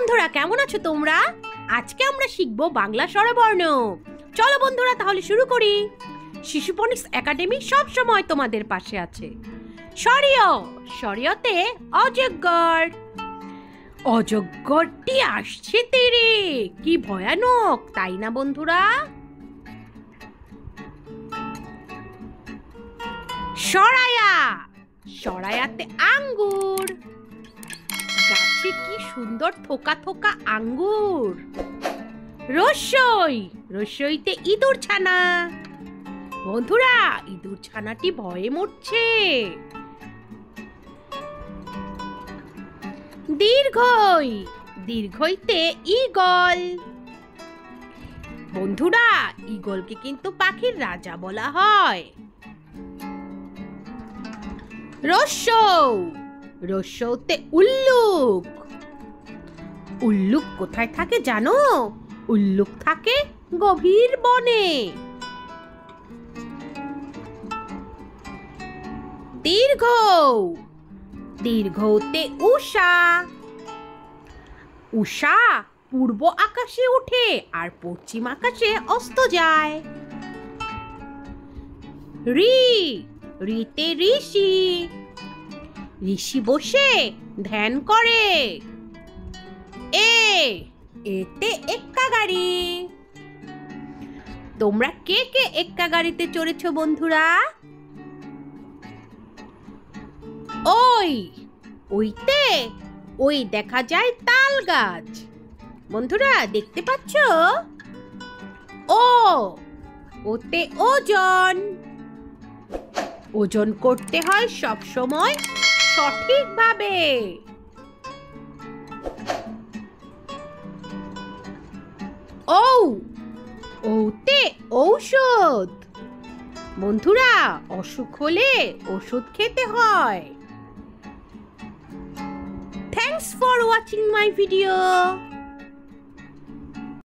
বন্ধুরা, কেমন আছো তোমরা? আজকে আমরা শিখবো বাংলা স্বরবর্ণ। চলো বন্ধুরা, তাহলে শুরু করি। শিশু ফোনিক্স একাডেমি সব সময় তোমাদের পাশে আছে। স্বরীয়, স্বরীয়তে অজগর। অজগরটি আসছে তীরে, কি ভয়ানক, তাই না বন্ধুরা? সরায়া, সরায়াতে আঙ্গুর। গাছে কি সুন্দর থোকা থোকা আঙ্গুর। রসই, রসইতে ইঁদুর ছানা। বন্ধুরা, ইঁদুর ছানাটি ভয়ে মরছে। দীর্ঘই, দীর্ঘইতে ঈগল। বন্ধুরা, ঈগলকে কিন্তু পাখির রাজা বলা হয়। রস্যৌ, রস্যৌতে উল্লুক। উল্লুক কোথায় থাকে জানো? উল্লুক থাকে গভীর বনে। দীর্ঘ, দীর্ঘতে উষা। উষা পূর্ব আকাশে ওঠে আর পশ্চিম আকাশে অস্ত যায়। ঋ, ঋতে ঋষি। ঋষি বসে ধ্যান করে। এতে এক্কা গাড়ি। তোমরা কে কে এক্কা গাড়িতে চড়েছো বন্ধুরা? ওই, ওইতে ওই দেখা যায় তাল গাছ। বন্ধুরা, দেখতে পাচ্ছ? ও, ওতে ওজন। ওজন করতে হয় সব সময় সঠিকভাবে। ঔ, ওতে ঔষধ। বন্ধুরা, অসুখ হলে ওষুধ খেতে হয়। Thanks for watching my video.